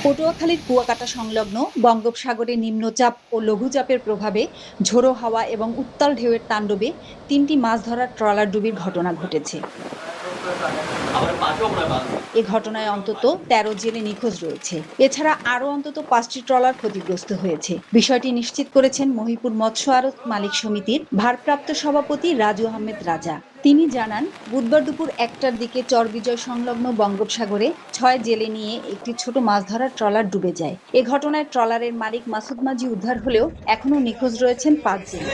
পটুয়াখালীর কুয়াকাটা সংলগ্ন বঙ্গোপসাগরে নিম্নচাপ ও লঘুচাপের প্রভাবে ঝোড়ো হাওয়া এবং উত্তাল ঢেউয়ের তাণ্ডবে ৩টি মাছ ধরার ট্রলার ডুবির ঘটনা ঘটেছে। এ ঘটনায় অন্তত ১৩ জেলে নিখোঁজ রয়েছে। এছাড়া আরও অন্তত ৫টি ট্রলার ক্ষতিগ্রস্ত হয়েছে। বিষয়টি নিশ্চিত করেছেন মহিপুর মৎস্য আড়ত মালিক সমিতির ভারপ্রাপ্ত সভাপতি রাজু আহমেদ রাজা। তিনি জানান, বুধবার দুপুর ১টার দিকে চরবিজয় সংলগ্ন বঙ্গোপসাগরে ৬ জেলে নিয়ে একটি ছোট মাছ ধরার ট্রলার ডুবে যায়। এ ঘটনায় ট্রলারের মালিক মাসুদ মাঝি উদ্ধার হলেও এখনো নিখোঁজ রয়েছেন ৫ জেলে।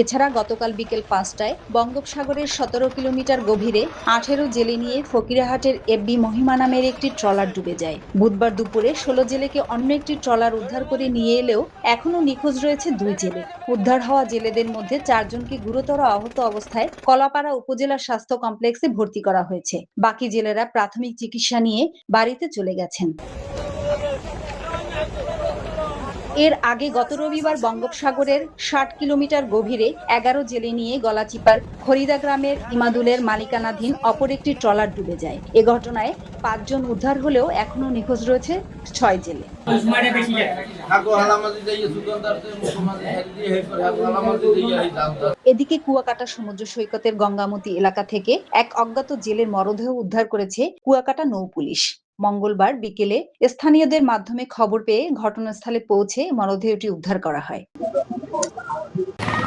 এছাড়া গতকাল বিকেল ৫টায় বঙ্গোপসাগরের ১৭ কিলোমিটার গভীরে ১৮ জেলে নিয়ে ফকিরাহাটের এফবি মহিমা নামের একটি ট্রলার ডুবে যায়। বুধবার দুপুরে ১৬ জেলেকে অন্য একটি ট্রলার উদ্ধার করে নিয়ে এলেও এখনো নিখোঁজ রয়েছে ২ জেলে। উদ্ধার হওয়া জেলেদের মধ্যে ৪ জনকে গুরুতর আহত অবস্থায় কলাপাড়া উপজেলা স্বাস্থ্য কমপ্লেক্সে ভর্তি করা হয়েছে। বাকি জেলেরা প্রাথমিক চিকিৎসা নিয়ে বাড়িতে চলে গেছেন। এর আগে গত রবিবার বঙ্গোপসাগরের ৬০ কিলোমিটার গভীরে ১১ জেলে নিয়ে গলাচিপার খরিদা গ্রামের ইমাদুলের মালিকানাধীন অপর একটি ট্রলার ডুবে যায়। এ ঘটনায় ৫ জন উদ্ধার হলেও এখনো নিখোঁজ রয়েছে ৬ জেলে। এদিকে কুয়াকাটা সমুদ্র সৈকতের গঙ্গামতি এলাকা থেকে এক অজ্ঞাত জেলের মরদেহ উদ্ধার করেছে কুয়াকাটা নৌপুলিশ। মঙ্গলবার বিকেলে স্থানীয়দের মাধ্যমে খবর পেয়ে ঘটনাস্থলে পৌঁছে মরদেহটি উদ্ধার করা হয়।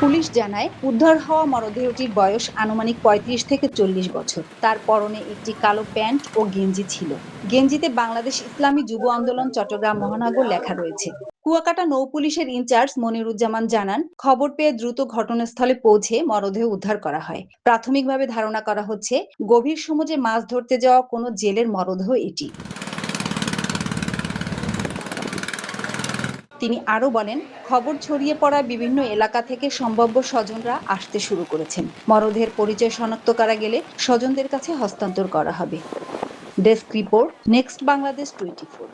পুলিশ জানায়, উদ্ধার হওয়া মরদেহটির বয়স আনুমানিক ৩৫ থেকে ৪০ বছর। তার পরনে একটি কালো প্যান্ট ও গেঞ্জি ছিল। গেঞ্জিতে বাংলাদেশ ইসলামী যুব আন্দোলন চট্টগ্রাম মহানগর লেখা রয়েছে। কুয়াকাটা নৌপুলিশের ইনচার্জ মনিরুজ্জামান জানান, খবর পেয়ে দ্রুত ঘটনাস্থলে পৌঁছে মরদেহ উদ্ধার করা হয়। প্রাথমিকভাবে ধারণা করা হচ্ছে, গভীর সমুদ্রে মাছ ধরতে যাওয়া কোনো জেলের মরদেহ এটি। তিনি আরো বলেন, খবর ছড়িয়ে পড়া বিভিন্ন এলাকা থেকে সম্ভাব্য স্বজনরা আসতে শুরু করেছেন। মরদেহের পরিচয় শনাক্ত করা গেলে স্বজনদের কাছে হস্তান্তর করা হবে। Desk report, next Bangladesh 24।